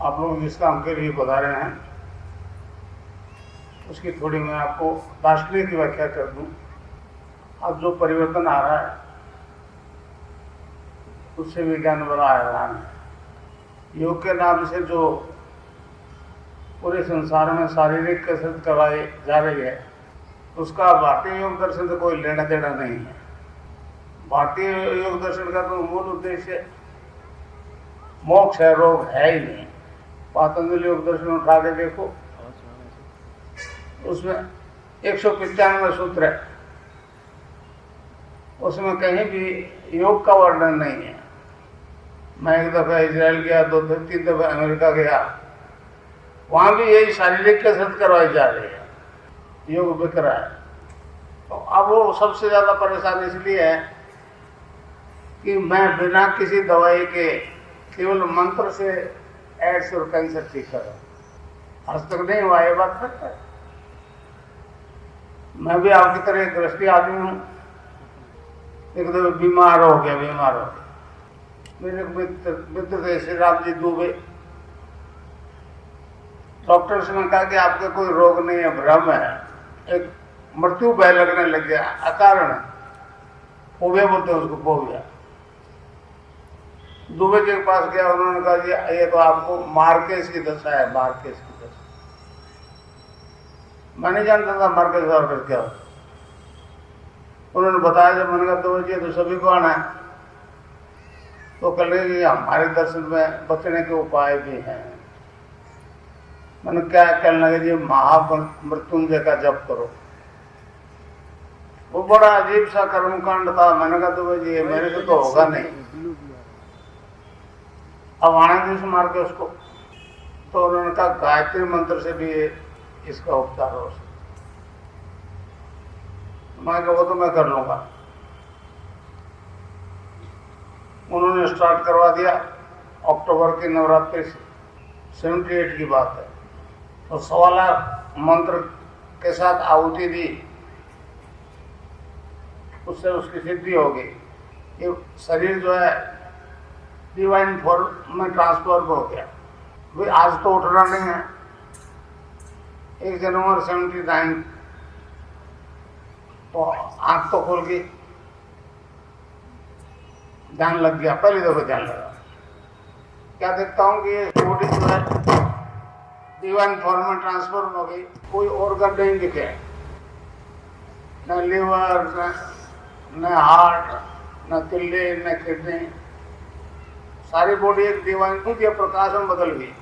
आप लोग जिस काम के लिए पधारे हैं उसकी थोड़ी मैं आपको दार्शनिक की व्याख्या कर दूं। अब जो परिवर्तन आ रहा है उससे विज्ञान बड़ा हैरान है। योग के नाम से जो पूरे संसार में शारीरिक कसरत करवाई जा रही है उसका भारतीय योग दर्शन से कोई लेना देना नहीं है। भारतीय योग दर्शन का तो मूल उद्देश्य मोक्ष है, रोग है ही नहीं। पातंजलि योग दर्शन उठा के देखो, उसमें 195 सूत्र है, उसमें कहीं भी योग का वर्णन नहीं है। मैं एक दफा इजराइल गया, 2-3 दफा अमेरिका गया, वहां भी यही शारीरिक कसरत करवाई जा रही है, योग बिक रहा है। तो अब वो सबसे ज्यादा परेशान इसलिए है कि मैं बिना किसी दवाई के केवल मंत्र से एड्स और कैंसर ठीक कर रहा हूं। आज तक नहीं हुआ, ये बात सच है। मैं भी आपकी तरह एक दृष्टि आदमी हूं। एक दफे बीमार हो गया। मेरे मित्र थे श्री राम जी दुबे। डॉक्टर्स ने कहा कि आपके कोई रोग नहीं है, भ्रम है, एक मृत्यु भय लगने लग गया अकारण, फोबिया बोलते हैं उसको, फोबिया। दुबे के पास गया, उन्होंने कहा जी ये तो आपको मार्केस की दशा है, मार्केस की दशा। मैं नहीं जानता था मार्केस और फिर क्या होता। उन्होंने बताया, जब मैंने कहा दुबे जी तो सभी को आना है, तो कह लगे कि हमारे दर्शन में बचने के उपाय भी हैं। मैंने क्या कहने लगे जी, महामृत्युंजय का जप करो। वो बड़ा अजीब सा कर्मकांड था। मैंने कहा दुबे जी मेरे से तो होगा नहीं, अब आने दिन मार के उसको। तो उन्होंने कहा गायत्री मंत्र से भी इसका उपचार हो सकता। मैं कहा वो तो मैं कर लूंगा। उन्होंने स्टार्ट करवा दिया। अक्टूबर की नवरात्रि से 78 की बात है। तो 1.25 लाख मंत्र के साथ आहुति दी, उससे उसकी सिद्धि हो गई। ये शरीर जो है डिवाइन फॉर्म में ट्रांसफर हो गया। भाई आज तो उठना नहीं है। 1 जनवरी 79 तो आंख तो खुल गई, ध्यान लग गया, पहली दफे ध्यान लगा। क्या देखता हूँ कि ये बॉडी जो है डिवाइन फॉर्म में ट्रांसफर हो गई। कोई ऑर्गन नहीं दिखे, न लिवर, न हार्ट, न तिल्ली, न किडनी, सारी बॉडी एक डिवाइन के प्रकाश में बदल गई।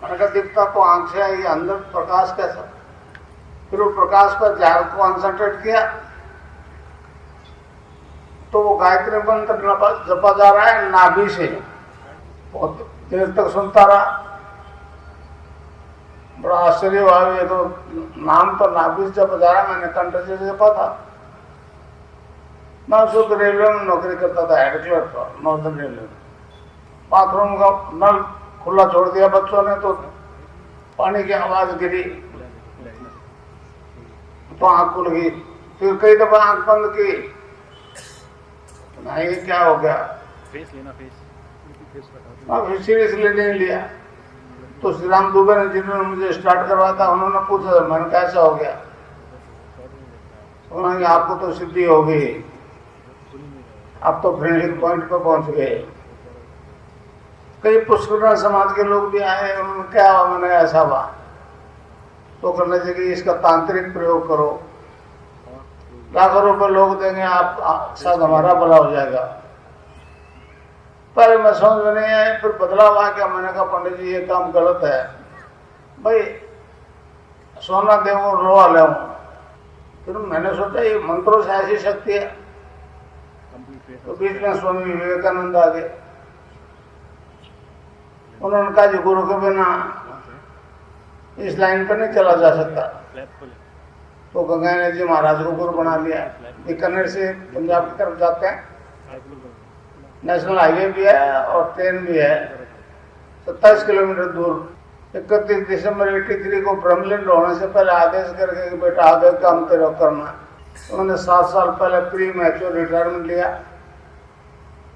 मैंने कहा दिखता तो आंख से आई, अंदर प्रकाश कैसा? फिर वो प्रकाश पर ध्यान को कंसंट्रेट किया तो वो गायत्री मंत्र जपा जा रहा है नाभि से। बहुत देर तक सुनता रहा, बड़ा आश्चर्य हुआ। ये तो नाम तो नाभि से जपा जा रहा है, मैंने कंठ से जपा था। मैं उस वक्त रेलवे में नौकरी करता था, हेड क्लर्क था, नॉर्दर्न रेलवे में। बाथरूम का नल खुला छोड़ दिया बच्चों ने, तो पानी की आवाज गिरी तो आंख खुल गई। फिर कई दफा आंख बंद की, नहीं क्या हो गया, फेस लेना, फेस फिर सीरियसली नहीं लिया। तो श्री राम दुबे ने, जिन्होंने मुझे स्टार्ट करवाया था, उन्होंने पूछा मैंने कैसा हो गया। उन्होंने आपको तो सिद्धि हो गई, अब तो फिनिशिंग पॉइंट पर पहुंच गए। कई पुष्कर समाज के लोग भी आए, उन्होंने क्या हुआ, मैंने ऐसा हुआ। तो करने चाहिए इसका तांत्रिक प्रयोग करो, लाखों रुपए लोग देंगे, आप शायद हमारा भला हो जाएगा। पहले मैं समझ में नहीं आया, फिर बदलाव आ गया। मैंने कहा पंडित जी ये काम गलत है, भाई सोना दे और लोहा ले। फिर मैंने सोचा ये मंत्रों से ऐसी शक्ति है। तो बीच में स्वामी विवेकानंद आ गए। उन्होंने कहा जी गुरु के बिना इस लाइन पर नहीं चला जा सकता। तो गंगा जी महाराज को गुरु बना लिया। बीकानेर से पंजाब की तरफ जाते हैं, नेशनल हाईवे भी है और ट्रेन भी है, 27 किलोमीटर दूर। 31 दिसंबर 83 को ब्रह्मलिंड होने से पहले आदेश करके कि बेटा आगे काम तेरे करना। उन्होंने 7 साल पहले प्री मैच्योर रिटायरमेंट लिया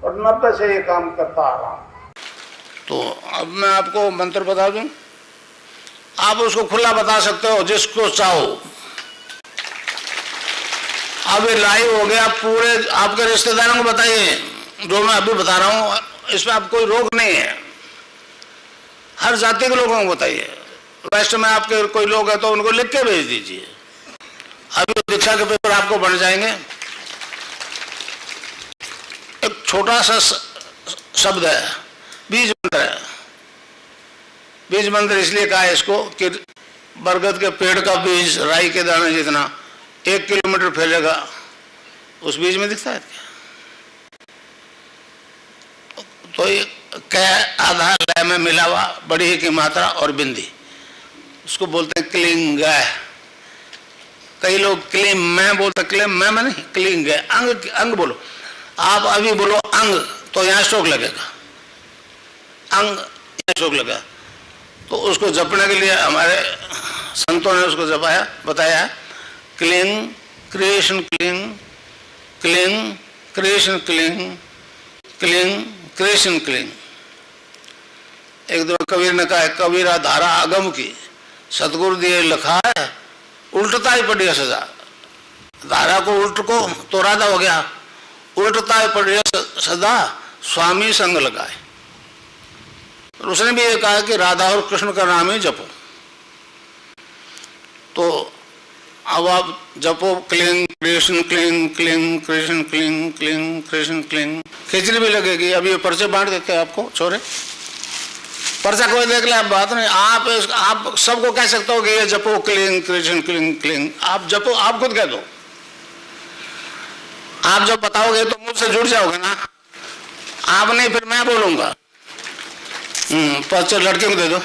और 90 से ये काम करता आ रहा हूँ। तो अब मैं आपको मंत्र बता दूं, आप उसको खुला बता सकते हो जिसको चाहो। अब ये लाइव हो गया, पूरे आपके रिश्तेदारों को बताइए जो मैं अभी बता रहा हूं, इसमें अब कोई रोक नहीं है, हर जाति के लोगों को बताइए। वैसे में आपके कोई लोग हैं तो उनको लिख के भेज दीजिए, अभी दीक्षा के पेपर आपको बन जाएंगे। एक छोटा सा शब्द है, बीज मंत्र है। बीज मंत्र इसलिए कहा है इसको कि बरगद के पेड़ का बीज राई के दाने जितना 1 किलोमीटर फैलेगा, उस बीज में दिखता है क्या? तो ये कै आधा लय में मिला हुआ, बड़ी की मात्रा और बिंदी, उसको बोलते हैं क्लिंग। कई लोग क्लीम मैं बोलते, क्लीम मैं नहीं, क्लिंग। अंग अंग बोलो, आप अभी बोलो अंग तो यहाँ स्ट्रोक लगेगा, अंग यहाँ स्ट्रोक लगा। तो उसको जपने के लिए हमारे संतों ने उसको जपाया, बताया cling creation cling, cling creation cling, cling creation cling. एक दो कबीर ने कहा, कबीरा धारा आगम की सतगुरु दिए लिखा है, उल्टता ही पड़ी सजा। धारा को उल्ट को तो राधा हो गया, उल्टता ही पड़ी सदा स्वामी संग लगाए। उसने भी ये कहा कि राधा और कृष्ण का नाम ही जपो। तो अब आप जपो क्लिंग कृष्ण क्लिंग, क्लिंग कृष्ण क्लिंग, क्लिंग कृष्ण क्लिंग। खिचड़ी भी लगेगी। अभी ये पर्चे बांट देते हैं आपको छोरे, पर्चा कोई देख ले, आप बात नहीं। आप सबको कह सकते हो कि ये जपो क्लिंग कृष्ण क्लिंग क्लिंग, आप जपो, आप खुद कह दो। आप जब बताओगे तो मुझसे जुड़ जाओगे ना, आप नहीं फिर मैं बोलूंगा। पर्चा लड़के को दे दो।